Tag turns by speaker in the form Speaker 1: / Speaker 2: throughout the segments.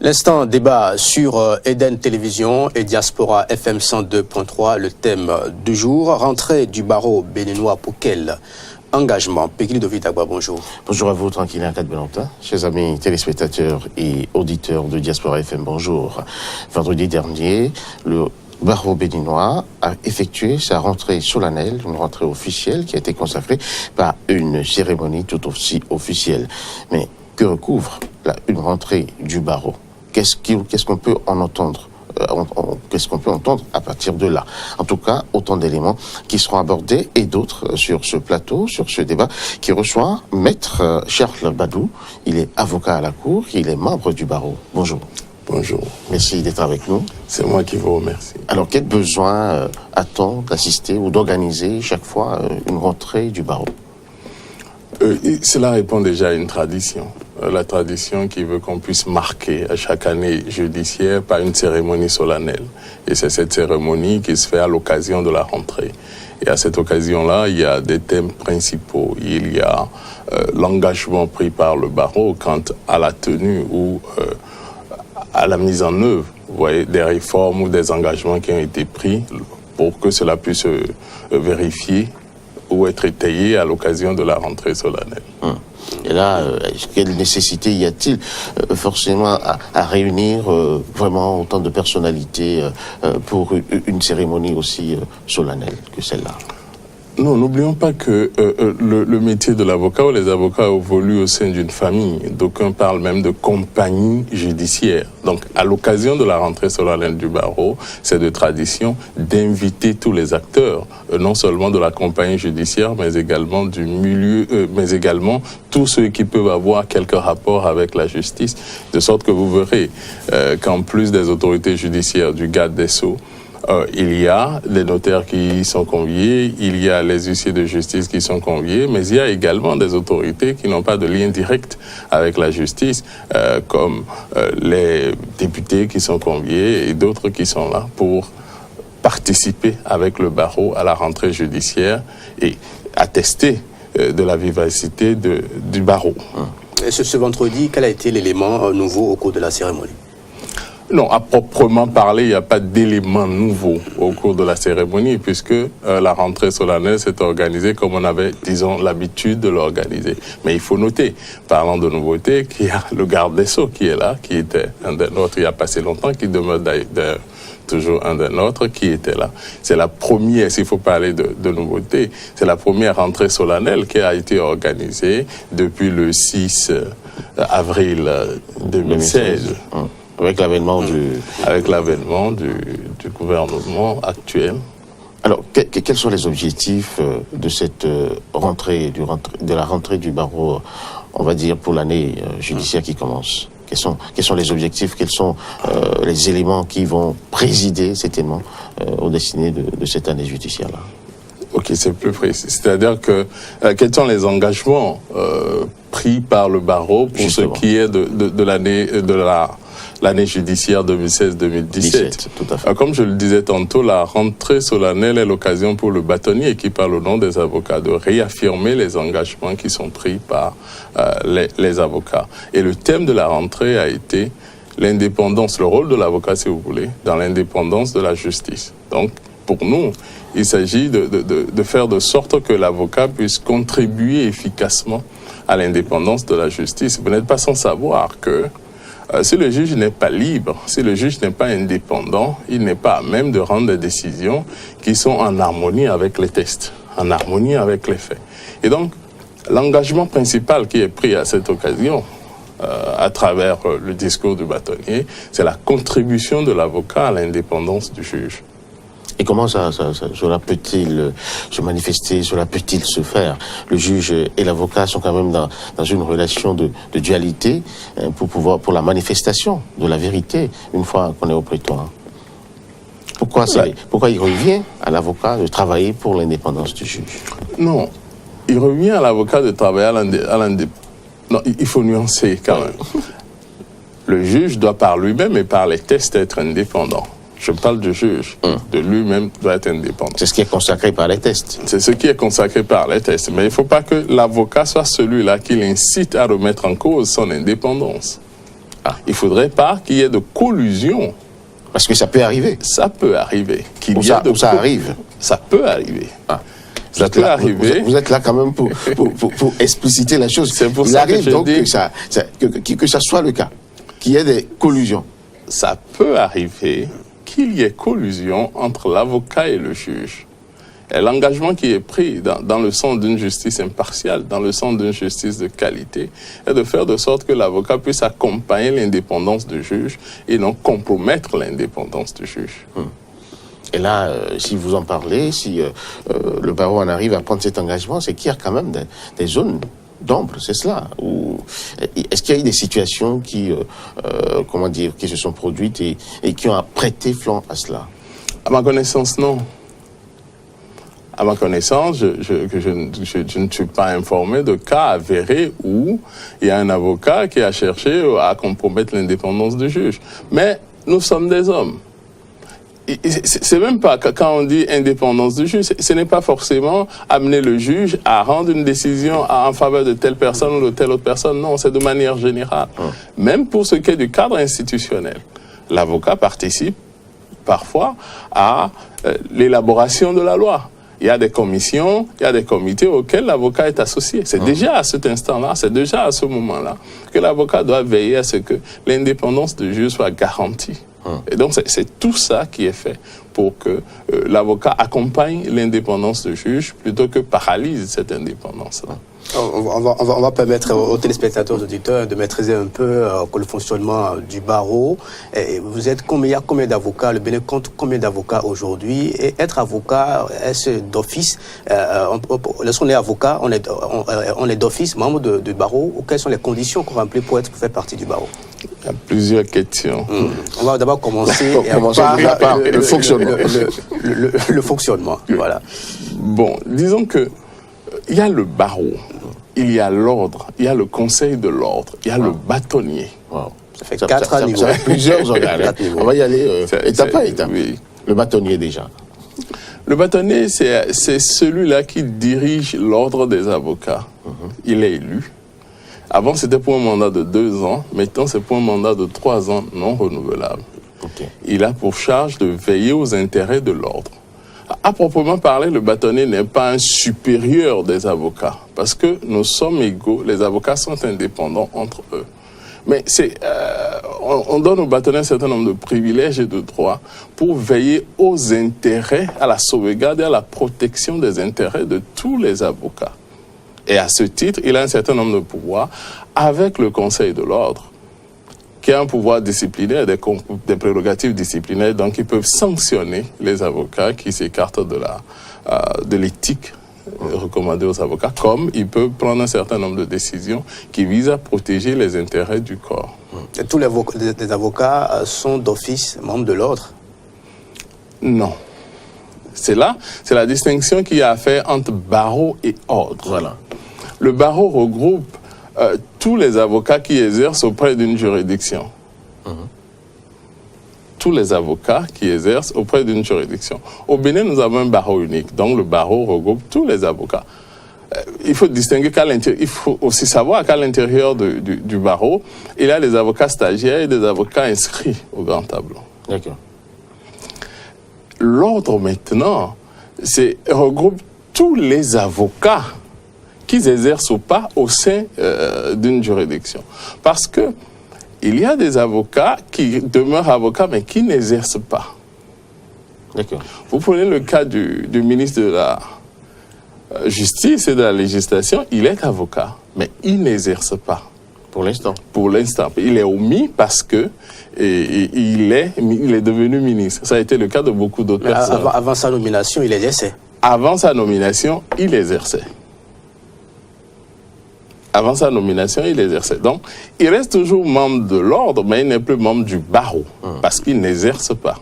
Speaker 1: L'instant débat sur Eden Télévision et Diaspora FM 102.3, le thème du jour, rentrée du barreau béninois pour quel engagement? Pekili Dovitagba, bonjour.
Speaker 2: Bonjour à vous, tranquille, Akat Belantin. Chers amis téléspectateurs et auditeurs de Diaspora FM, bonjour. Vendredi dernier, le barreau béninois a effectué sa rentrée solennelle, une rentrée officielle qui a été consacrée par une cérémonie tout aussi officielle. Mais que recouvre une rentrée du barreau? Qu'est-ce qu'on peut en entendre? Qu'est-ce qu'on peut entendre à partir de là? En tout cas, autant d'éléments qui seront abordés et d'autres sur ce plateau, sur ce débat, qui reçoit Maître Charles Badou. Il est avocat à la Cour, il est membre du barreau. Bonjour.
Speaker 3: Bonjour.
Speaker 2: Merci d'être avec nous.
Speaker 3: C'est moi qui vous remercie.
Speaker 2: Alors, quel besoin a-t-on d'assister ou d'organiser chaque fois une rentrée du barreau?
Speaker 3: Cela répond déjà à une tradition. La tradition qui veut qu'on puisse marquer à chaque année judiciaire par une cérémonie solennelle. Et c'est cette cérémonie qui se fait à l'occasion de la rentrée. Et à cette occasion-là, il y a des thèmes principaux. Il y a l'engagement pris par le barreau quant à la tenue ou à la mise en œuvre, vous voyez, des réformes ou des engagements qui ont été pris pour que cela puisse vérifier ou être étayé à l'occasion de la rentrée solennelle.
Speaker 2: Et là, quelle nécessité y a-t-il forcément à réunir vraiment autant de personnalités pour une cérémonie aussi solennelle que celle-là?
Speaker 3: Non, n'oublions pas que le métier de l'avocat ou les avocats évoluent au sein d'une famille. D'aucuns parlent même de compagnie judiciaire. Donc, à l'occasion de la rentrée solennelle du barreau, c'est de tradition d'inviter tous les acteurs, non seulement de la compagnie judiciaire, mais également du milieu, mais également tous ceux qui peuvent avoir quelques rapports avec la justice, de sorte que vous verrez qu'en plus des autorités judiciaires, du garde des Sceaux, il y a les notaires qui sont conviés, il y a les huissiers de justice qui sont conviés, mais il y a également des autorités qui n'ont pas de lien direct avec la justice, comme les députés qui sont conviés et d'autres qui sont là pour participer avec le barreau à la rentrée judiciaire et attester de la vivacité du barreau.
Speaker 1: Et ce vendredi, quel a été l'élément nouveau au cours de la cérémonie?
Speaker 3: Non, à proprement parler, il n'y a pas d'éléments nouveaux au cours de la cérémonie, puisque la rentrée solennelle s'est organisée comme on avait, disons, l'habitude de l'organiser. Mais il faut noter, parlant de nouveautés, qu'il y a le garde des Sceaux qui est là, qui était un des nôtres il n'y a pas si longtemps, qui demeure d'ailleurs toujours un des nôtres, qui était là. C'est la première, s'il faut parler de nouveautés, c'est la première rentrée solennelle qui a été organisée depuis le 6 avril 2016.
Speaker 2: Avec l'avènement
Speaker 3: du gouvernement actuel.
Speaker 2: Alors, quels sont les objectifs de cette rentrée, de la rentrée du barreau, on va dire, pour l'année judiciaire qui commence? Quels sont les objectifs, quels sont les éléments qui vont présider certainement aux destinées de cette année judiciaire-là?
Speaker 3: Ok, c'est plus précis. C'est-à-dire que quels sont les engagements pris par le barreau pour Justement. Ce qui est de l'année judiciaire 2016-2017.
Speaker 2: Tout à fait.
Speaker 3: Comme je le disais tantôt, la rentrée solennelle est l'occasion pour le bâtonnier qui parle au nom des avocats de réaffirmer les engagements qui sont pris par les avocats. Et le thème de la rentrée a été l'indépendance, le rôle de l'avocat, si vous voulez, dans l'indépendance de la justice. Donc, pour nous, il s'agit de faire de sorte que l'avocat puisse contribuer efficacement à l'indépendance de la justice. Vous n'êtes pas sans savoir que si le juge n'est pas libre, si le juge n'est pas indépendant, il n'est pas à même de rendre des décisions qui sont en harmonie avec les textes, en harmonie avec les faits. Et donc, l'engagement principal qui est pris à cette occasion, à travers le discours du bâtonnier, c'est la contribution de l'avocat à l'indépendance du juge.
Speaker 2: Et comment cela peut-il se manifester, cela peut-il se faire? Le juge et l'avocat sont quand même dans une relation de dualité pour la manifestation de la vérité une fois qu'on est au prétoire. Pourquoi il revient à l'avocat de travailler pour l'indépendance du juge?
Speaker 3: Non, il revient à l'avocat de travailler à l'indépendance. Non, il faut nuancer quand même. Le juge doit par lui-même et par les textes être indépendant. Je parle du juge, de lui-même doit être indépendant.
Speaker 2: C'est ce qui est consacré par les tests.
Speaker 3: C'est ce qui est consacré par les tests. Mais il ne faut pas que l'avocat soit celui-là qui l'incite à remettre en cause son indépendance. Il ne faudrait pas qu'il y ait de collusion.
Speaker 2: Parce que ça peut arriver.
Speaker 3: Ça peut arriver.
Speaker 2: Ça arrive.
Speaker 3: Ça peut arriver.
Speaker 2: Ça peut arriver. Vous êtes là quand même pour expliciter la chose.
Speaker 3: C'est pour
Speaker 2: Il
Speaker 3: ça
Speaker 2: arrive
Speaker 3: que je
Speaker 2: donc
Speaker 3: dis
Speaker 2: que ça soit le cas, qu'il y ait des collusions.
Speaker 3: Ça peut arriver qu'il y ait collusion entre l'avocat et le juge. Et l'engagement qui est pris dans le sens d'une justice impartiale, dans le sens d'une justice de qualité, est de faire de sorte que l'avocat puisse accompagner l'indépendance du juge et non compromettre l'indépendance du juge.
Speaker 2: Et là, si vous en parlez, si le barreau en arrive à prendre cet engagement, c'est qu'il y a quand même des zones d'ombre, c'est cela. Est-ce qu'il y a eu des situations qui se sont produites et qui ont prêté flanc à cela?
Speaker 3: À ma connaissance, non. À ma connaissance, je ne suis pas informé de cas avérés où il y a un avocat qui a cherché à compromettre l'indépendance du juge. Mais nous sommes des hommes. C'est même pas, quand on dit indépendance du juge, ce n'est pas forcément amener le juge à rendre une décision en faveur de telle personne ou de telle autre personne. Non, c'est de manière générale. Même pour ce qui est du cadre institutionnel, l'avocat participe parfois à l'élaboration de la loi. Il y a des commissions, il y a des comités auxquels l'avocat est associé. C'est déjà à cet instant-là, c'est déjà à ce moment-là que l'avocat doit veiller à ce que l'indépendance du juge soit garantie. Et donc, c'est tout ça qui est fait pour que l'avocat accompagne l'indépendance du juge plutôt que paralyse cette indépendance-là.
Speaker 1: On va permettre aux téléspectateurs, aux auditeurs de maîtriser un peu le fonctionnement du barreau. Et vous êtes il y a combien d'avocats? Le Bénin compte combien d'avocats aujourd'hui? Et être avocat, est-ce d'office? Lorsqu'on est avocat, on est d'office, membre du barreau, ou quelles sont les conditions qu'on remplit pour faire partie du barreau?
Speaker 3: Il y a plusieurs questions.
Speaker 1: On va d'abord commencer
Speaker 2: par le fonctionnement.
Speaker 1: Le fonctionnement, voilà.
Speaker 3: Bon, disons que il y a le barreau, il y a l'ordre, il y a le conseil de l'ordre, il y a le bâtonnier.
Speaker 1: Ça fait 4 niveaux.
Speaker 2: Ça fait plusieurs organes. On va y aller étape par étape.
Speaker 3: Oui.
Speaker 2: Le bâtonnier déjà.
Speaker 3: Le bâtonnier, c'est celui-là qui dirige l'ordre des avocats. Il est élu. Avant, c'était pour un mandat de 2 ans. Maintenant, c'est pour un mandat de 3 ans non renouvelable. Il a pour charge de veiller aux intérêts de l'ordre. À proprement parler, le bâtonnier n'est pas un supérieur des avocats, parce que nous sommes égaux, les avocats sont indépendants entre eux. Mais on donne au bâtonnier un certain nombre de privilèges et de droits pour veiller aux intérêts, à la sauvegarde et à la protection des intérêts de tous les avocats. Et à ce titre, il a un certain nombre de pouvoirs avec le Conseil de l'ordre, qui a un pouvoir disciplinaire, des prérogatives disciplinaires, donc ils peuvent sanctionner les avocats qui s'écartent de l'éthique recommandée aux avocats, comme ils peuvent prendre un certain nombre de décisions qui visent à protéger les intérêts du corps.
Speaker 1: Et tous les avocats sont d'office membres de l'ordre?
Speaker 3: Non. C'est la distinction qu'il y a à faire entre barreau et ordre.
Speaker 2: Voilà.
Speaker 3: Le barreau regroupe tous les avocats qui exercent auprès d'une juridiction. Tous les avocats qui exercent auprès d'une juridiction. Au Bénin, nous avons un barreau unique, donc le barreau regroupe tous les avocats. Il faut distinguer il faut aussi savoir qu'à l'intérieur du barreau, il y a des avocats stagiaires et des avocats inscrits au grand tableau.
Speaker 2: D'accord.
Speaker 3: L'ordre maintenant, regroupe tous les avocats qu'ils exercent ou pas au sein d'une juridiction. Parce que il y a des avocats qui demeurent avocats mais qui n'exercent pas.
Speaker 2: D'accord.
Speaker 3: Vous prenez le cas du ministre de la Justice et de la Législation, il est avocat, mais il n'exerce pas.
Speaker 2: Pour l'instant.
Speaker 3: Pour l'instant. Il est omis parce que il est devenu ministre. Ça a été le cas de beaucoup d'autres personnes.
Speaker 1: Avant sa nomination, il exerçait.
Speaker 3: Avant sa nomination, il exerçait. Avant sa nomination, il exerçait. Donc, il reste toujours membre de l'ordre, mais il n'est plus membre du barreau, parce qu'il n'exerce pas.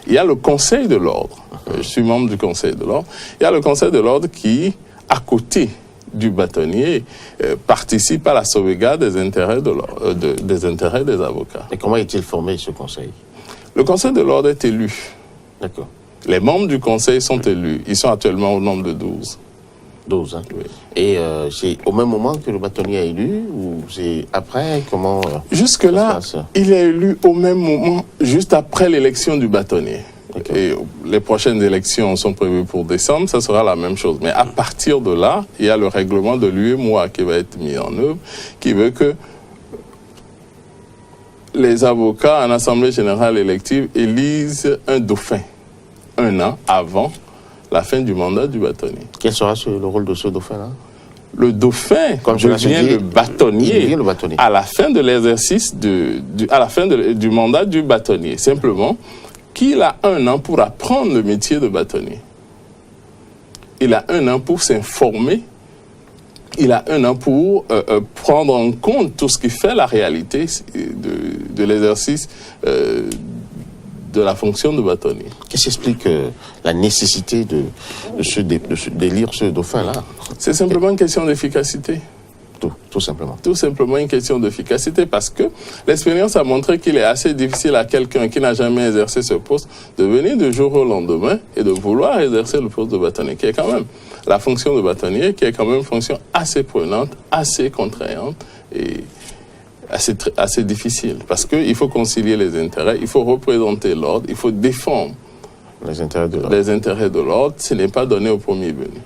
Speaker 3: Il y a le conseil de l'ordre. Je suis membre du conseil de l'ordre. Il y a le conseil de l'ordre qui, à côté du bâtonnier, participe à la sauvegarde des intérêts des intérêts des avocats.
Speaker 2: Et comment est-il formé, ce conseil?
Speaker 3: Le conseil de l'ordre est élu.
Speaker 2: D'accord.
Speaker 3: Les membres du conseil sont élus. Ils sont actuellement au nombre de 12.
Speaker 2: 12, hein.
Speaker 3: Oui.
Speaker 2: Et c'est au même moment que le bâtonnier est élu ou c'est après? Comment
Speaker 3: Jusque-là, il est élu au même moment, juste après l'élection du bâtonnier.
Speaker 2: Okay.
Speaker 3: Et les prochaines élections sont prévues pour décembre, ça sera la même chose. Mais à partir de là, il y a le règlement de l'UEMOA qui va être mis en œuvre, qui veut que les avocats en assemblée générale élective élisent un dauphin 1 an avant la fin du mandat du bâtonnier.
Speaker 2: Quel sera le rôle de ce dauphin-là?
Speaker 3: Le dauphin devient le bâtonnier à la fin de l'exercice à la fin du mandat du bâtonnier. Simplement qu'il a 1 an pour apprendre le métier de bâtonnier. Il a 1 an pour s'informer. Il a 1 an pour prendre en compte tout ce qui fait la réalité de l'exercice de la fonction de bâtonnier.
Speaker 2: Qu'est-ce qui explique la nécessité d'élire ce dauphin-là?
Speaker 3: C'est simplement une question d'efficacité.
Speaker 2: Tout simplement.
Speaker 3: Tout simplement une question d'efficacité parce que l'expérience a montré qu'il est assez difficile à quelqu'un qui n'a jamais exercé ce poste de venir du jour au lendemain et de vouloir exercer le poste de bâtonnier, qui est quand même la fonction de bâtonnier, qui est quand même une fonction assez prenante, assez contraignante et assez difficile. Parce qu'il faut concilier les intérêts, il faut représenter l'ordre, il faut défendre
Speaker 2: les intérêts
Speaker 3: de l'ordre. Ce n'est pas donné au premier venu.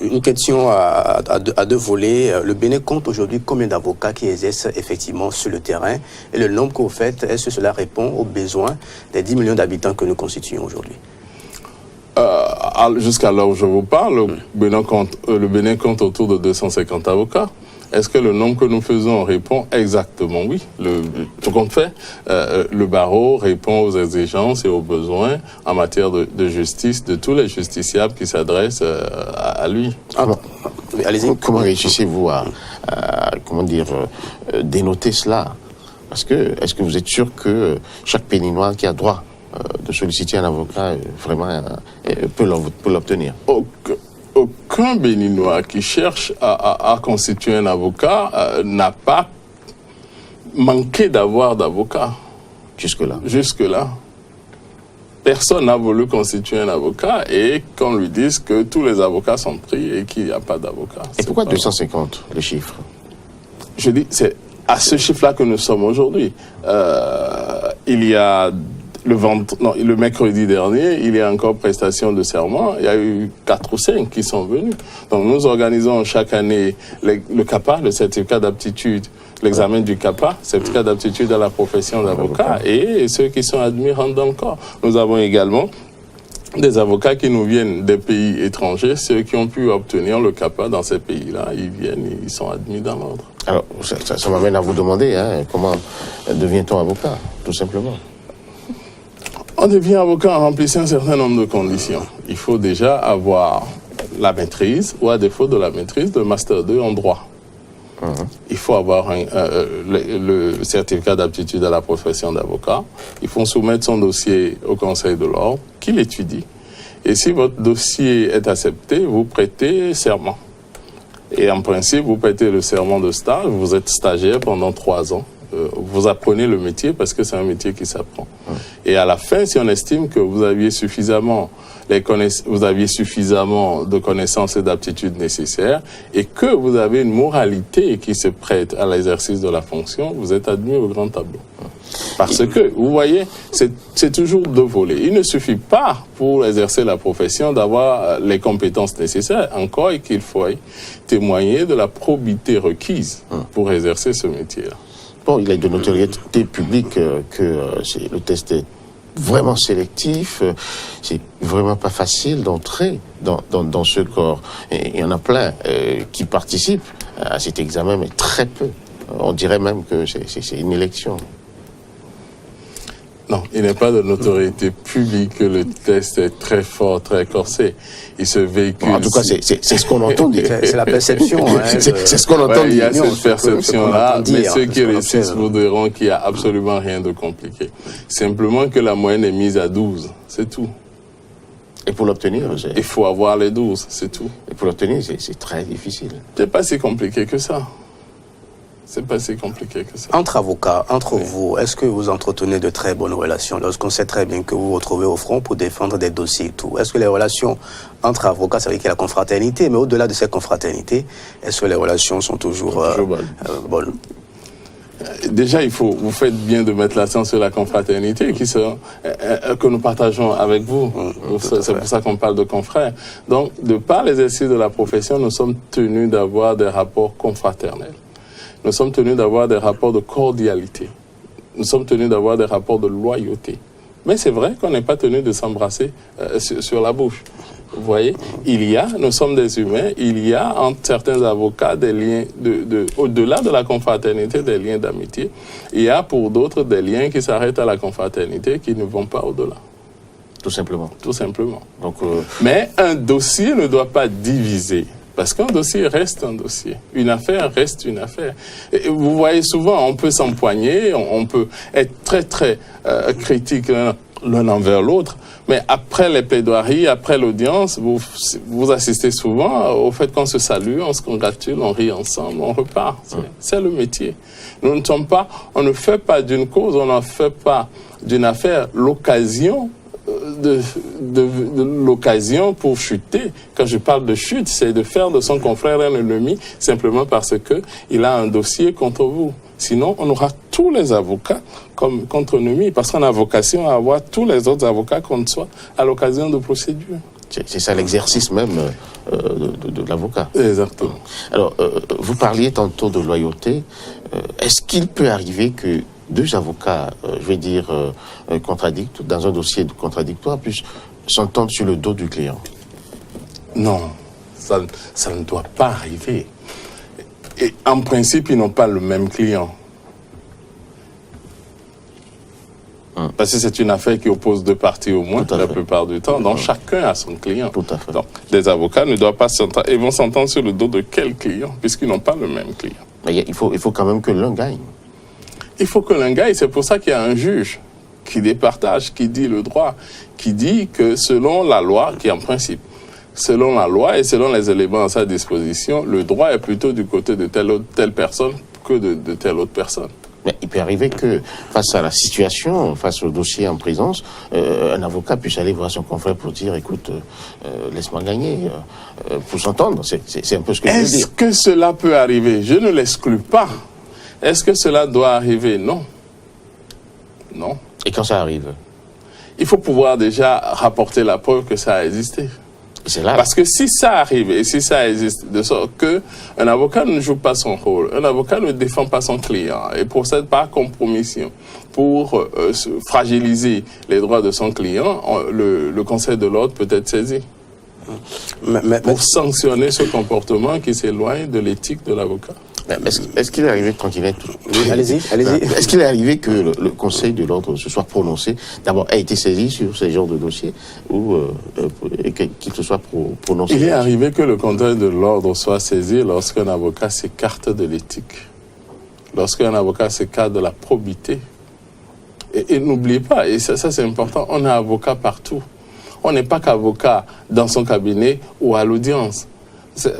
Speaker 1: Une question à deux volets. Le Bénin compte aujourd'hui combien d'avocats qui exercent effectivement sur le terrain? Et le nombre que vous faites, est-ce que cela répond aux besoins des 10 millions d'habitants que nous constituons aujourd'hui?
Speaker 3: Jusqu'à l'heure où je vous parle, le Bénin compte autour de 250 avocats. Est-ce que le nombre que nous faisons répond exactement? Oui. Tout compte fait, le barreau répond aux exigences et aux besoins en matière de justice de tous les justiciables qui s'adressent à lui.
Speaker 2: Allez-y. Comment réussissez-vous à dénoter cela? Parce que, est-ce que vous êtes sûr que chaque Béninois qui a droit de solliciter un avocat vraiment peut l'obtenir?
Speaker 3: Aucun Béninois qui cherche à constituer un avocat n'a pas manqué d'avoir d'avocat. Jusque-là. Personne n'a voulu constituer un avocat et qu'on lui dise que tous les avocats sont pris et qu'il n'y a pas d'avocat.
Speaker 2: Et pourquoi 250, le chiffre?
Speaker 3: Je dis, c'est à ce chiffre-là que nous sommes aujourd'hui. Il y a... Le mercredi dernier, il y a encore prestation de serment. Il y a eu 4 ou 5 qui sont venus. Donc nous organisons chaque année le CAPA, le certificat d'aptitude, l'examen du CAPA, certificat d'aptitude à la profession d'avocat, et ceux qui sont admis rentrent dans le corps. Nous avons également des avocats qui nous viennent des pays étrangers, ceux qui ont pu obtenir le CAPA dans ces pays-là, ils viennent, ils sont admis dans l'ordre.
Speaker 2: Alors, ça m'amène à vous demander, comment devient-on avocat, tout simplement?
Speaker 3: On devient avocat en remplissant un certain nombre de conditions. Il faut déjà avoir la maîtrise, ou à défaut de la maîtrise, le Master 2 en droit. Il faut avoir le certificat d'aptitude à la profession d'avocat. Il faut soumettre son dossier au Conseil de l'ordre, qui l'étudie. Et si votre dossier est accepté, vous prêtez serment. Et en principe, vous prêtez le serment de stage, vous êtes stagiaire pendant 3 ans. Vous apprenez le métier parce que c'est un métier qui s'apprend. Et à la fin, si on estime que vous aviez suffisamment de connaissances et d'aptitudes nécessaires et que vous avez une moralité qui se prête à l'exercice de la fonction, vous êtes admis au grand tableau. Parce que, vous voyez, c'est toujours 2 volets. Il ne suffit pas pour exercer la profession d'avoir les compétences nécessaires, encore qu'il faut témoigner de la probité requise pour exercer ce métier-là.
Speaker 2: Bon, il est de notoriété publique que le test est vraiment sélectif, c'est vraiment pas facile d'entrer dans ce corps. Et il y en a plein qui participent à cet examen, mais très peu. On dirait même que c'est une élection.
Speaker 3: Non, il n'est pas de notoriété publique que le test est très fort, très corsé. Il se véhicule...
Speaker 2: Bon, en tout cas, c'est ce qu'on entend dire.
Speaker 1: C'est la perception.
Speaker 2: C'est ce qu'on entend dire.
Speaker 3: Il y a cette perception-là, mais ceux qui réussissent vous diront qu'il n'y a absolument rien de compliqué. Simplement que la moyenne est mise à 12, c'est tout.
Speaker 2: Et pour l'obtenir,
Speaker 3: il faut avoir les 12, c'est tout.
Speaker 2: Et pour l'obtenir, c'est très difficile.
Speaker 3: C'est pas si compliqué que ça. C'est pas si compliqué que ça.
Speaker 1: Entre avocats, entre vous, est-ce que vous entretenez de très bonnes relations lorsqu'on sait très bien que vous vous retrouvez au front pour défendre des dossiers et tout? Est-ce que les relations entre avocats, c'est vrai qu'il y a la confraternité, mais au-delà de cette confraternité, est-ce que les relations sont toujours bonnes?
Speaker 3: Déjà, vous faites bien de mettre l'accent sur la confraternité que nous partageons avec vous. C'est pour ça qu'on parle de confrères. Donc, de par l'exercice de la profession, nous sommes tenus d'avoir des rapports confraternels. Nous sommes tenus d'avoir des rapports de cordialité. Nous sommes tenus d'avoir des rapports de loyauté. Mais c'est vrai qu'on n'est pas tenu de s'embrasser sur la bouche. Vous voyez, nous sommes des humains, il y a entre certains avocats des liens, au-delà de la confraternité, des liens d'amitié. Il y a pour d'autres des liens qui s'arrêtent à la confraternité, qui ne vont pas au-delà.
Speaker 2: Tout simplement.
Speaker 3: Tout simplement.
Speaker 2: Donc,
Speaker 3: mais un dossier ne doit pas diviser. Parce qu'un dossier reste un dossier. Une affaire reste une affaire. Et vous voyez souvent, on peut s'empoigner, on peut être très, très critique l'un envers l'autre. Mais après les plaidoiries, après l'audience, vous assistez souvent au fait qu'on se salue, on se congratule, on rit ensemble, on repart. C'est le métier. On ne fait pas d'une cause, on n'en fait pas d'une affaire l'occasion l'occasion pour chuter. Quand je parle de chute, c'est de faire de son confrère un ennemi simplement parce qu'il a un dossier contre vous. Sinon, on aura tous les avocats comme contre ennemis, parce qu'on a vocation à avoir tous les autres avocats contre soi à l'occasion de procédures.
Speaker 2: C'est ça l'exercice même de l'avocat.
Speaker 3: Exactement.
Speaker 2: Alors, vous parliez tantôt de loyauté. Est-ce qu'il peut arriver que deux avocats, dans un dossier contradictoire, puissent s'entendre sur le dos du client?
Speaker 3: Non, ça ne doit pas arriver. Et en principe, ils n'ont pas le même client. Parce que c'est une affaire qui oppose deux parties au moins, la plupart du temps. Donc, chacun a son client.
Speaker 2: Tout à fait.
Speaker 3: Donc, les avocats ne doivent pas s'entendre. Ils vont s'entendre sur le dos de quel client, puisqu'ils n'ont pas le même client.
Speaker 2: Mais il faut quand même que l'un gagne.
Speaker 3: Il faut que l'un gagne. C'est pour ça qu'il y a un juge qui départage, qui dit le droit, qui dit que selon la loi, qui est en principe, selon la loi et selon les éléments à sa disposition, le droit est plutôt du côté de telle personne que de telle autre personne.
Speaker 2: Mais il peut arriver que, face à la situation, face au dossier en présence, un avocat puisse aller voir son confrère pour dire, écoute, laisse-moi gagner, pour s'entendre. C'est un peu ce que je veux dire.
Speaker 3: Est-ce que cela peut arriver? Je ne l'exclus pas. Est-ce que cela doit arriver? Non. Non.
Speaker 2: Et quand ça arrive?
Speaker 3: Il faut pouvoir déjà rapporter la preuve que ça a existé.
Speaker 2: C'est là.
Speaker 3: Parce que si ça arrive et si ça existe, de sorte qu'un avocat ne joue pas son rôle, un avocat ne défend pas son client et procède par compromission pour fragiliser les droits de son client, le Conseil de l'ordre peut être saisi. Pour sanctionner ce comportement qui s'éloigne de l'éthique de l'avocat.
Speaker 2: Est-ce qu'il est arrivé, tranquillement,
Speaker 1: allez-y.
Speaker 2: Est-ce qu'il est arrivé que le Conseil de l'ordre se soit prononcé, d'abord a été saisi sur ce genre de dossier, ou qu'il se soit prononcé?
Speaker 3: Il est arrivé que le Conseil de l'ordre soit saisi lorsqu'un avocat s'écarte de l'éthique, lorsqu'un avocat s'écarte de la probité. Et n'oubliez pas, et ça c'est important, on est avocat partout. On n'est pas qu'avocat dans son cabinet ou à l'audience.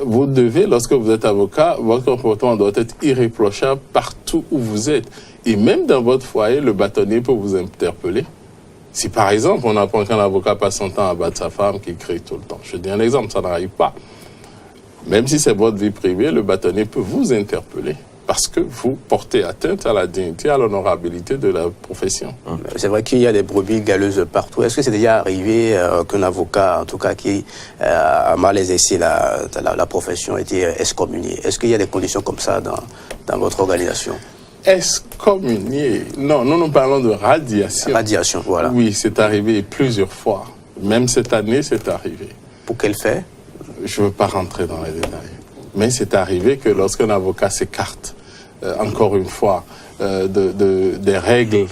Speaker 3: Vous devez, lorsque vous êtes avocat, votre comportement doit être irréprochable partout où vous êtes. Et même dans votre foyer, le bâtonnier peut vous interpeller. Si par exemple, on apprend qu'un avocat passe son temps à battre sa femme qui crie tout le temps. Je dis un exemple, ça n'arrive pas. Même si c'est votre vie privée, le bâtonnier peut vous interpeller. Parce que vous portez atteinte à la dignité, à l'honorabilité de la profession.
Speaker 1: C'est vrai qu'il y a des brebis galeuses partout. Est-ce que c'est déjà arrivé qu'un avocat, en tout cas, qui a mal exercé la profession, ait été excommunié? Est-ce qu'il y a des conditions comme ça dans votre organisation?
Speaker 3: Excommunié? Non, nous parlons de radiation.
Speaker 1: Radiation, voilà.
Speaker 3: Oui, c'est arrivé plusieurs fois. Même cette année, c'est arrivé.
Speaker 1: Pour quel fait?
Speaker 3: Je ne veux pas rentrer dans les détails. Mais c'est arrivé que lorsqu'un avocat s'écarte, encore une fois, des règles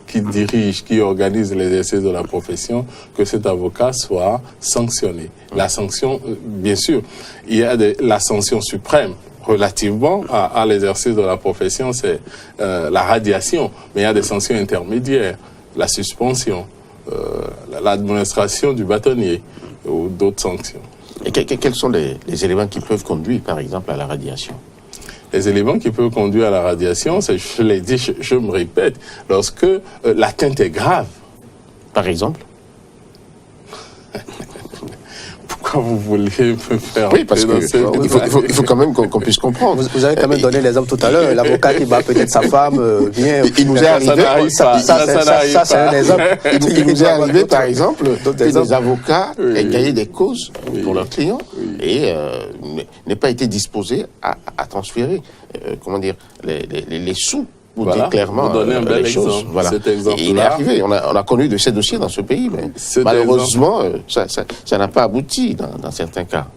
Speaker 3: qui dirigent, qui organisent l'exercice de la profession, que cet avocat soit sanctionné. La sanction, bien sûr, il y a la sanction suprême relativement à l'exercice de la profession, c'est la radiation. Mais il y a des sanctions intermédiaires, la suspension, l'administration du bâtonnier ou d'autres sanctions.
Speaker 2: Et quels sont les éléments qui peuvent conduire, par exemple, à la radiation?
Speaker 3: Les éléments qui peuvent conduire à la radiation, c'est, je l'ai dit, je me répète, lorsque l'atteinte est grave.
Speaker 2: Par exemple?
Speaker 3: Pourquoi vous voulez me faire...
Speaker 2: Oui, parce qu'il faut quand même qu'on puisse comprendre.
Speaker 1: Vous avez quand même donné l'exemple tout à l'heure, l'avocat qui bat peut-être sa femme, vient...
Speaker 2: Il nous est arrivé...
Speaker 1: Ça, c'est un exemple.
Speaker 2: Il nous est arrivé, par exemple, que des avocats aient gagné des causes pour leurs clients et n'aient pas été disposés à transférer, comment dire, les sous. Vous dites clairement
Speaker 3: vous donnez un bel exemple.
Speaker 2: Voilà.
Speaker 3: Cet exemple-là.
Speaker 2: Il est arrivé. On a connu de ces dossiers dans ce pays, mais malheureusement, ça n'a pas abouti dans certains cas.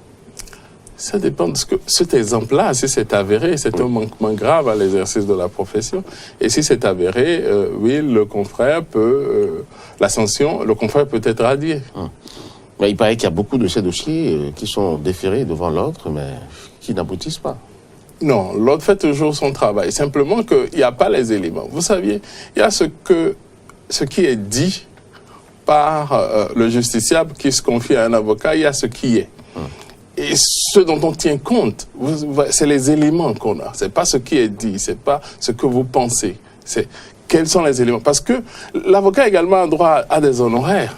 Speaker 3: Ça dépend de ce que cet exemple-là, si c'est avéré, c'est un manquement grave à l'exercice de la profession. Et si c'est avéré, oui, le confrère peut, la sanction, le confrère peut être radié.
Speaker 2: Mais il paraît qu'il y a beaucoup de ces dossiers qui sont déférés devant l'ordre, mais qui n'aboutissent pas.
Speaker 3: Non, l'ordre fait toujours son travail. Simplement qu'il n'y a pas les éléments. Vous saviez, il y a ce qui est dit par le justiciable qui se confie à un avocat, il y a ce qui est. Et ce dont on tient compte, c'est les éléments qu'on a. C'est pas ce qui est dit, c'est pas ce que vous pensez. C'est quels sont les éléments. Parce que l'avocat également a droit à des honoraires.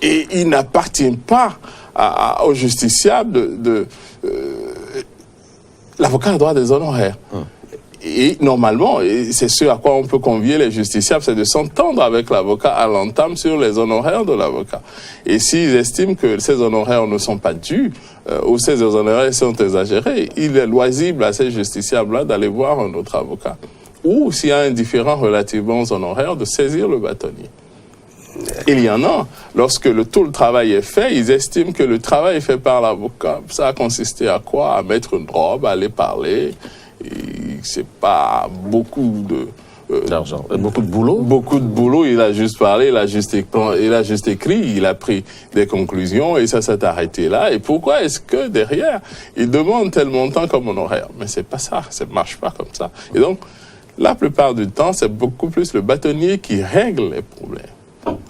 Speaker 3: Et il n'appartient pas au justiciable l'avocat a droit à des honoraires. Et normalement, c'est ce à quoi on peut convier les justiciables, c'est de s'entendre avec l'avocat à l'entame sur les honoraires de l'avocat. Et s'ils estiment que ces honoraires ne sont pas dus, ou ces honoraires sont exagérés, il est loisible à ces justiciables-là d'aller voir un autre avocat. Ou s'il y a un différend relativement aux honoraires, de saisir le bâtonnier. Il y en a, lorsque tout le travail est fait, ils estiment que le travail fait par l'avocat, ça a consisté à quoi? À mettre une robe, à aller parler. C'est pas beaucoup
Speaker 2: d'argent, beaucoup de boulot.
Speaker 3: Beaucoup de boulot, il a juste parlé, il a juste écrit, il a pris des conclusions et ça s'est arrêté là. Et pourquoi est-ce que derrière, il demande tel montant comme honoraire? Mais c'est pas ça, ça marche pas comme ça. Et donc, la plupart du temps, c'est beaucoup plus le bâtonnier qui règle les problèmes.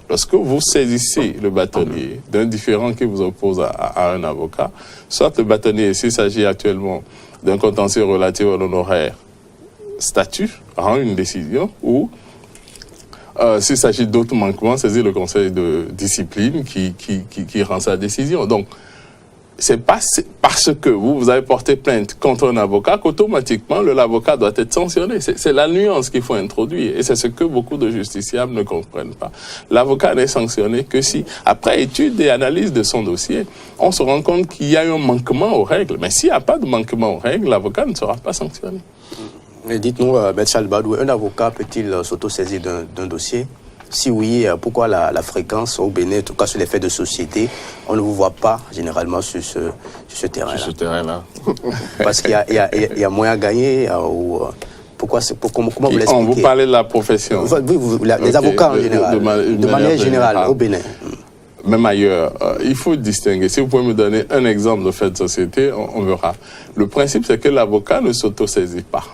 Speaker 3: Lorsque vous saisissez le bâtonnier d'un différend qui vous oppose à un avocat, soit le bâtonnier, s'il s'agit actuellement d'un contentieux relatif à l'honoraire, statut, rend une décision, ou s'il s'agit d'autres manquements, saisir le conseil de discipline qui rend sa décision. Donc, c'est pas parce que vous avez porté plainte contre un avocat qu'automatiquement l'avocat doit être sanctionné. C'est la nuance qu'il faut introduire et c'est ce que beaucoup de justiciables ne comprennent pas. L'avocat n'est sanctionné que si, après étude et analyse de son dossier, on se rend compte qu'il y a eu un manquement aux règles. Mais s'il n'y a pas de manquement aux règles, l'avocat ne sera pas sanctionné.
Speaker 1: Dites-nous, M. Chalbadou, un avocat peut-il s'auto-saisir d'un dossier? Si oui, pourquoi la fréquence au Bénin, en tout cas sur les faits de société, on ne vous voit pas généralement sur ce terrain-là?
Speaker 2: Sur ce terrain-là.
Speaker 1: Parce qu'il y a moins à gagner ou comment vous l'expliquez?
Speaker 3: Vous parlez de la profession.
Speaker 1: Les avocats en général, de manière générale au Bénin.
Speaker 3: Même ailleurs, il faut distinguer. Si vous pouvez me donner un exemple de fait de société, on verra. Le principe, c'est que l'avocat ne s'auto-saisit pas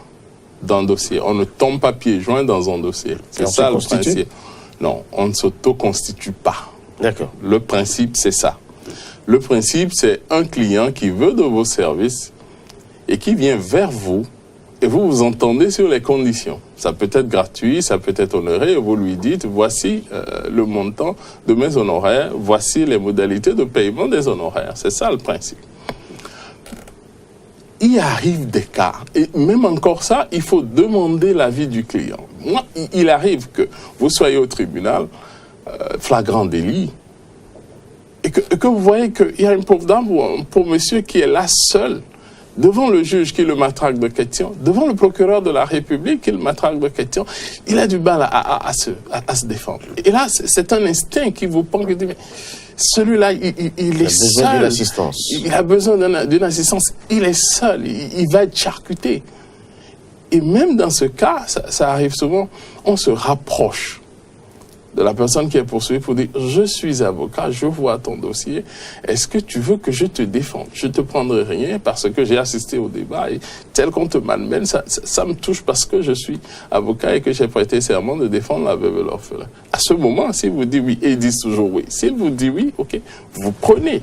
Speaker 3: dans un dossier. On ne tombe pas pieds joints dans un dossier. C'est ça le principe. Non, on ne s'auto-constitue pas.
Speaker 2: D'accord.
Speaker 3: Le principe, c'est ça. Le principe, c'est un client qui veut de vos services et qui vient vers vous et vous vous entendez sur les conditions. Ça peut être gratuit, ça peut être honoré et vous lui dites, voici le montant de mes honoraires, voici les modalités de paiement des honoraires. C'est ça le principe. Il arrive des cas, et même encore ça, il faut demander l'avis du client. Moi, il arrive que vous soyez au tribunal, flagrant délit, et que vous voyez qu'il y a une pauvre dame ou un pauvre monsieur qui est là seul, devant le juge qui le matraque de questions, devant le procureur de la République qui le matraque de questions, il a du mal à se défendre. Et là, c'est un instinct qui vous prend, qui dit, mais celui-là, il est seul. Il a besoin d'une assistance. Il est seul. Il va être charcuté. Et même dans ce cas, ça arrive souvent, on se rapproche de la personne qui est poursuivie pour dire « Je suis avocat, je vois ton dossier. Est-ce que tu veux que je te défende? Je ne te prendrai rien parce que j'ai assisté au débat et tel qu'on te malmène, ça me touche parce que je suis avocat et que j'ai prêté serment de défendre la veuve et l'orphelin. » À ce moment, s'il vous dit oui, et ils disent toujours oui. S'il vous dit oui, ok, vous prenez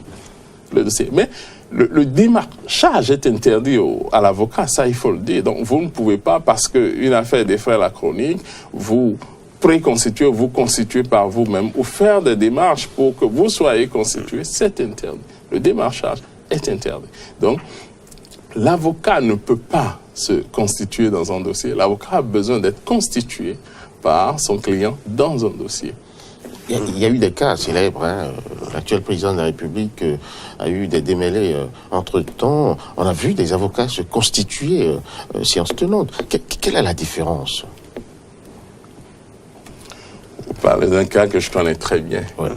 Speaker 3: le dossier. Mais le démarchage est interdit à l'avocat, ça il faut le dire. Donc vous ne pouvez pas, parce qu'une affaire défraie la chronique, vous préconstituer, vous constituer par vous-même ou faire des démarches pour que vous soyez constitué, c'est interdit. Le démarchage est interdit. Donc, l'avocat ne peut pas se constituer dans un dossier. L'avocat a besoin d'être constitué par son client dans un dossier.
Speaker 2: Il y a eu des cas célèbres. L'actuel président de la République a eu des démêlés entre-temps. On a vu des avocats se constituer séance tenante. Quelle est la différence?
Speaker 3: Vous parlez d'un cas que je connais très bien.
Speaker 2: Ouais.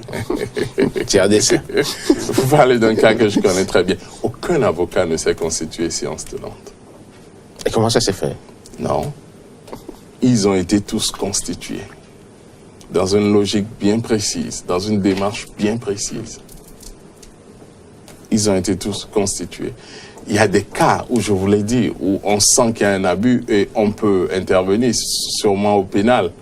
Speaker 3: Vous parlez d'un cas que je connais très bien. Aucun avocat ne s'est constitué séance tenante.
Speaker 2: Et comment ça s'est fait?
Speaker 3: Non. Ils ont été tous constitués. Dans une logique bien précise, dans une démarche bien précise. Ils ont été tous constitués. Il y a des cas où, je vous l'ai dit, où on sent qu'il y a un abus et on peut intervenir, sûrement au pénal,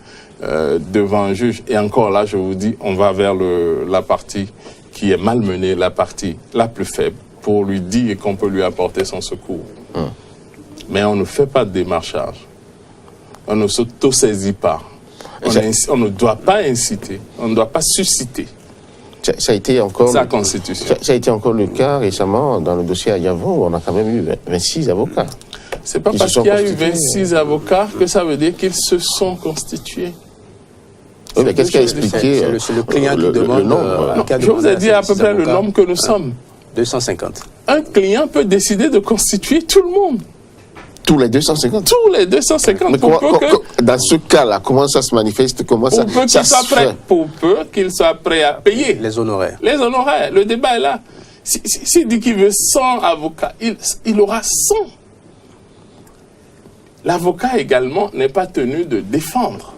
Speaker 3: devant un juge. Et encore là, je vous dis, on va vers la partie qui est malmenée, la partie la plus faible, pour lui dire qu'on peut lui apporter son secours. Mais on ne fait pas de démarchage. On ne s'auto-saisit pas. On ne doit pas inciter, on ne doit pas susciter.
Speaker 2: Ça a été encore
Speaker 3: sa constitution.
Speaker 2: Ça a été encore le cas récemment dans le dossier à Yavon, où on a quand même eu 26 avocats.
Speaker 3: C'est pas parce qu'il y a eu 26 avocats que ça veut dire qu'ils se sont constitués.
Speaker 2: Oui, mais qu'est-ce qui a expliqué
Speaker 1: c'est le client qui demande
Speaker 2: le nombre.
Speaker 3: Je vous ai dit à peu près le nombre que nous sommes.
Speaker 1: 250.
Speaker 3: Un client peut décider de constituer tout le monde.
Speaker 2: Tous les 250?
Speaker 3: Tous les 250.
Speaker 2: Mais dans ce cas-là, comment ça se manifeste? Pour
Speaker 3: peu qu'il soit prêt à payer.
Speaker 1: Les honoraires.
Speaker 3: Les honoraires. Le débat est là. S'il dit qu'il veut 100 avocats, il aura 100. L'avocat également n'est pas tenu de défendre.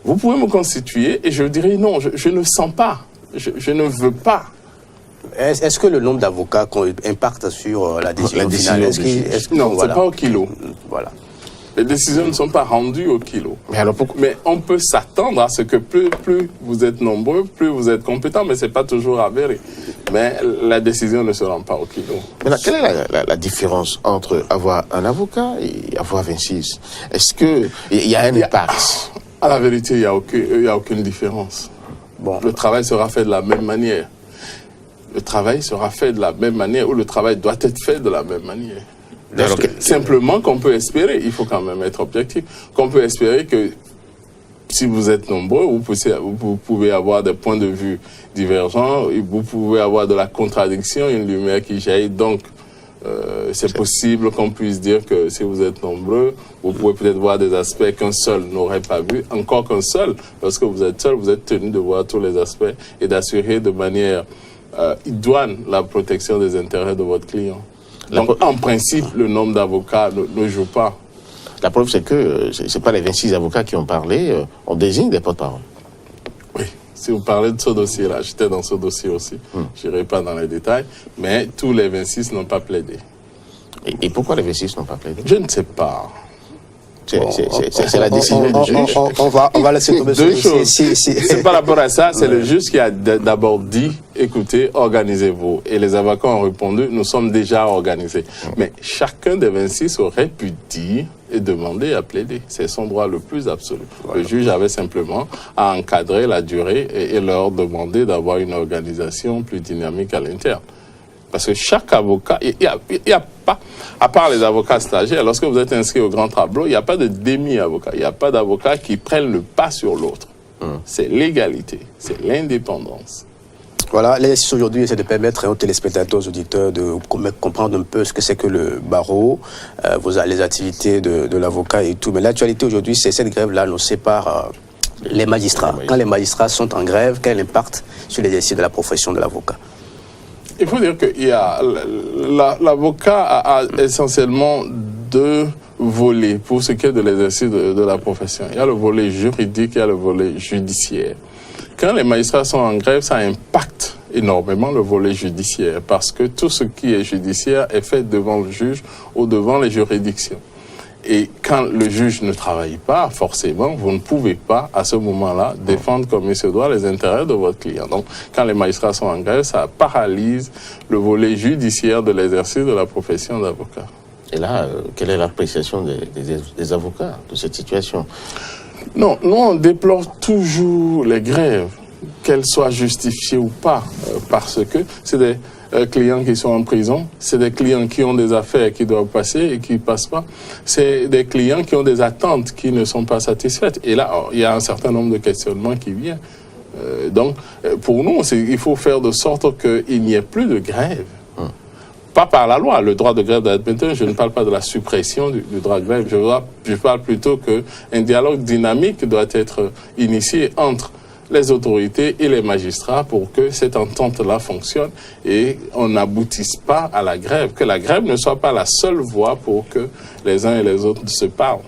Speaker 3: Vous pouvez me constituer et je dirai non, je ne sens pas, je ne veux pas.
Speaker 1: Est-ce que le nombre d'avocats impacte sur la décision finale?
Speaker 3: Non, voilà. C'est pas au kilo.
Speaker 1: Voilà.
Speaker 3: Les décisions ne sont pas rendues au kilo. Mais on peut s'attendre à ce que plus vous êtes nombreux, plus vous êtes compétents, mais ce n'est pas toujours avéré. Mais la décision ne se rend pas au kilo.
Speaker 2: Mais quelle est la différence entre avoir un avocat et avoir 26? Est-ce qu'il y a un impact?
Speaker 3: À la vérité, il n'y a aucune différence. Bon. Le travail sera fait de la même manière. Le travail sera fait de la même manière, ou le travail doit être fait de la même manière. Simplement qu'on peut espérer, il faut quand même être objectif, qu'on peut espérer que si vous êtes nombreux, vous pouvez avoir des points de vue divergents, vous pouvez avoir de la contradiction, une lumière qui jaillit. Donc, c'est possible qu'on puisse dire que si vous êtes nombreux, vous pouvez peut-être voir des aspects qu'un seul n'aurait pas vu. Encore qu'un seul, lorsque vous êtes seul, vous êtes tenu de voir tous les aspects et d'assurer de manière idoine la protection des intérêts de votre client. Donc, en principe, le nombre d'avocats ne joue pas.
Speaker 2: La preuve, c'est que ce n'est pas les 26 avocats qui ont parlé, on désigne des porte-parole.
Speaker 3: Oui, si vous parlez de ce dossier-là, j'étais dans ce dossier aussi. Je n'irai pas dans les détails, mais tous les 26 n'ont pas plaidé.
Speaker 2: Et pourquoi les 26 n'ont pas plaidé?
Speaker 3: Je ne sais pas.
Speaker 2: C'est la décision du juge.
Speaker 1: On va laisser tomber
Speaker 3: deux choses. C'est par rapport à ça, c'est le juge qui a d'abord dit, écoutez, organisez-vous. Et les avocats ont répondu, nous sommes déjà organisés. Mais chacun des 26 aurait pu dire et demander à plaider. C'est son droit le plus absolu. Le juge avait simplement à encadrer la durée et leur demander d'avoir une organisation plus dynamique à l'interne. Parce que chaque avocat, il y a pas, à part les avocats stagiaires, lorsque vous êtes inscrit au grand tableau, il n'y a pas de demi-avocat. Il n'y a pas d'avocat qui prenne le pas sur l'autre. C'est l'égalité, c'est l'indépendance.
Speaker 1: Voilà, l'exercice aujourd'hui, c'est de permettre aux téléspectateurs, aux auditeurs de comprendre un peu ce que c'est que le barreau, les activités de l'avocat et tout. Mais l'actualité aujourd'hui, c'est cette grève-là annoncée par les magistrats. Quand les magistrats sont en grève, quel impact sur l'exercice de la profession de l'avocat?
Speaker 3: Il faut dire que l'avocat a essentiellement deux volets pour ce qui est de l'exercice de la profession. Il y a le volet juridique, il y a le volet judiciaire. Quand les magistrats sont en grève, ça impacte énormément le volet judiciaire parce que tout ce qui est judiciaire est fait devant le juge ou devant les juridictions. Et quand le juge ne travaille pas, forcément, vous ne pouvez pas, à ce moment-là, défendre comme il se doit les intérêts de votre client. Donc, quand les magistrats sont en grève, ça paralyse le volet judiciaire de l'exercice de la profession d'avocat.
Speaker 2: Et là, quelle est l'appréciation des avocats de cette situation?
Speaker 3: Non, nous, on déplore toujours les grèves, qu'elles soient justifiées ou pas, parce que c'est des clients qui sont en prison, c'est des clients qui ont des affaires qui doivent passer et qui ne passent pas, c'est des clients qui ont des attentes qui ne sont pas satisfaites. Et là, il y a un certain nombre de questionnements qui viennent. Donc, pour nous, il faut faire de sorte qu'il n'y ait plus de grève. Pas par la loi, le droit de grève d'admetteur, je ne parle pas de la suppression du droit de grève, je parle plutôt qu'un dialogue dynamique doit être initié entre les autorités et les magistrats pour que cette entente-là fonctionne et on n'aboutisse pas à la grève, que la grève ne soit pas la seule voie pour que les uns et les autres se parlent.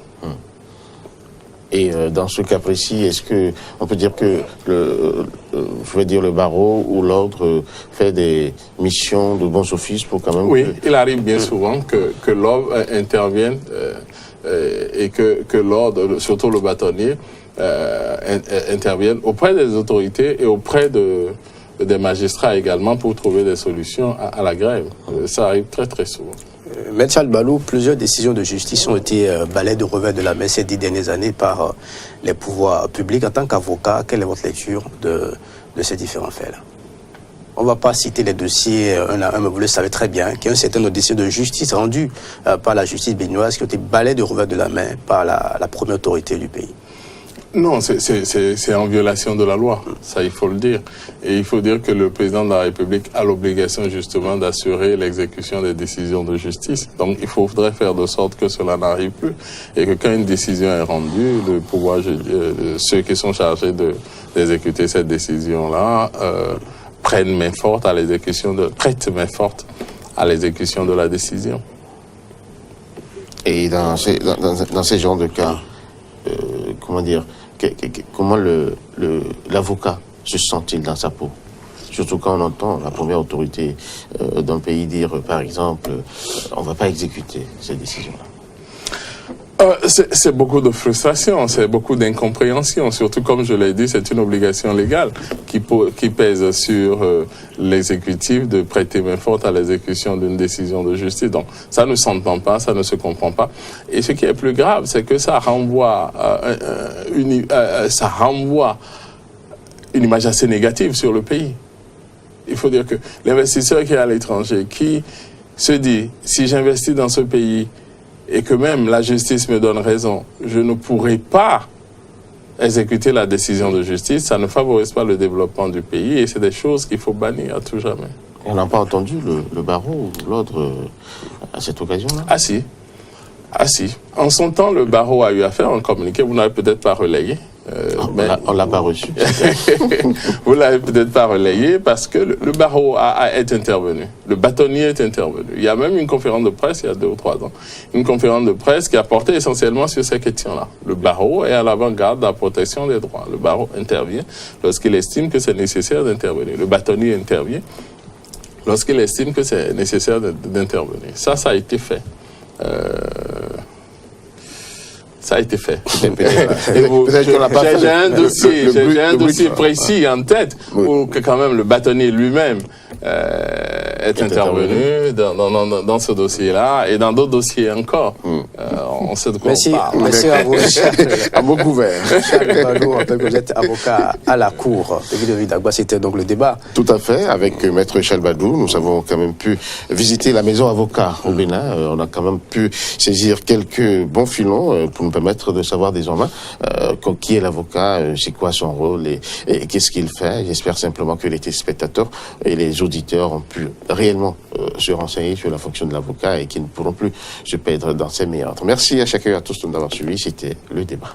Speaker 2: Et dans ce cas précis, est-ce que on peut dire que le barreau ou l'ordre fait des missions de bons offices pour quand même...
Speaker 3: Oui, il arrive bien souvent que l'ordre intervienne et que l'ordre, surtout le bâtonnier, intervienne auprès des autorités et auprès des magistrats également pour trouver des solutions à la grève. Ça arrive très très souvent.
Speaker 1: Maître Charles Balou, plusieurs décisions de justice ont été balayées de revers de la main ces 10 dernières années par les pouvoirs publics. En tant qu'avocat, quelle est votre lecture de ces différents faits-là? On ne va pas citer les dossiers un à un, mais vous le savez très bien qu'il y a un certain nombre de décisions de justice rendus par la justice béninoise qui ont été balayées de revers de la main par la première autorité du pays.
Speaker 3: Non, c'est en violation de la loi, ça il faut le dire. Et il faut dire que le président de la République a l'obligation justement d'assurer l'exécution des décisions de justice. Donc il faudrait faire de sorte que cela n'arrive plus. Et que quand une décision est rendue, le pouvoir, ceux qui sont chargés d'exécuter cette décision-là prennent main forte à l'exécution prêtent main forte à l'exécution de la décision.
Speaker 2: Et dans ces genres de cas, comment dire, comment l'avocat se sent-il dans sa peau? Surtout quand on entend la première autorité d'un pays dire, par exemple, on ne va pas exécuter ces décisions-là.
Speaker 3: C'est beaucoup de frustration, c'est beaucoup d'incompréhension. Surtout, comme je l'ai dit, c'est une obligation légale qui pèse sur l'exécutif de prêter main forte à l'exécution d'une décision de justice. Donc, ça ne s'entend pas, ça ne se comprend pas. Et ce qui est plus grave, c'est que ça renvoie une image assez négative sur le pays. Il faut dire que l'investisseur qui est à l'étranger, qui se dit, si j'investis dans ce pays, et que même la justice me donne raison, je ne pourrai pas exécuter la décision de justice, ça ne favorise pas le développement du pays et c'est des choses qu'il faut bannir à tout jamais.
Speaker 2: On n'a pas entendu le barreau ou l'ordre à cette occasion-là?
Speaker 3: Ah si. Ah si. En son temps, le barreau a eu à faire un communiqué, vous n'avez peut-être pas relayé.
Speaker 2: On ne l'a pas reçu.
Speaker 3: Vous ne l'avez peut-être pas relayé parce que le barreau est intervenu. Le bâtonnier est intervenu. Il y a même une conférence de presse il y a 2 ou 3 ans. Une conférence de presse qui a porté essentiellement sur ces questions-là. Le barreau est à l'avant-garde de la protection des droits. Le barreau intervient lorsqu'il estime que c'est nécessaire d'intervenir. Le bâtonnier intervient lorsqu'il estime que c'est nécessaire d'intervenir. Ça a été fait. Ça a été fait. J'ai un dossier précis en tête où quand même le bâtonnier lui-même est intervenu dans ce dossier-là et dans d'autres dossiers encore. On sait de quoi on parle.
Speaker 1: Merci à vous.
Speaker 2: À beaucoup ouvert.
Speaker 1: Charles Balou, vous êtes avocat à la Cour. C'était donc le débat.
Speaker 2: Tout à fait. Avec Maître Charles Balou, nous avons quand même pu visiter la maison avocat au Bénin. On a quand même pu saisir quelques bons filons pour nous permettre de savoir désormais qui est l'avocat, c'est quoi son rôle et qu'est-ce qu'il fait. J'espère simplement que les téléspectateurs et les auditeurs ont pu réellement se renseigner sur la fonction de l'avocat et qu'ils ne pourront plus se perdre dans ces méandres. Merci à chacun et à tous de nous avoir suivis. C'était le débat.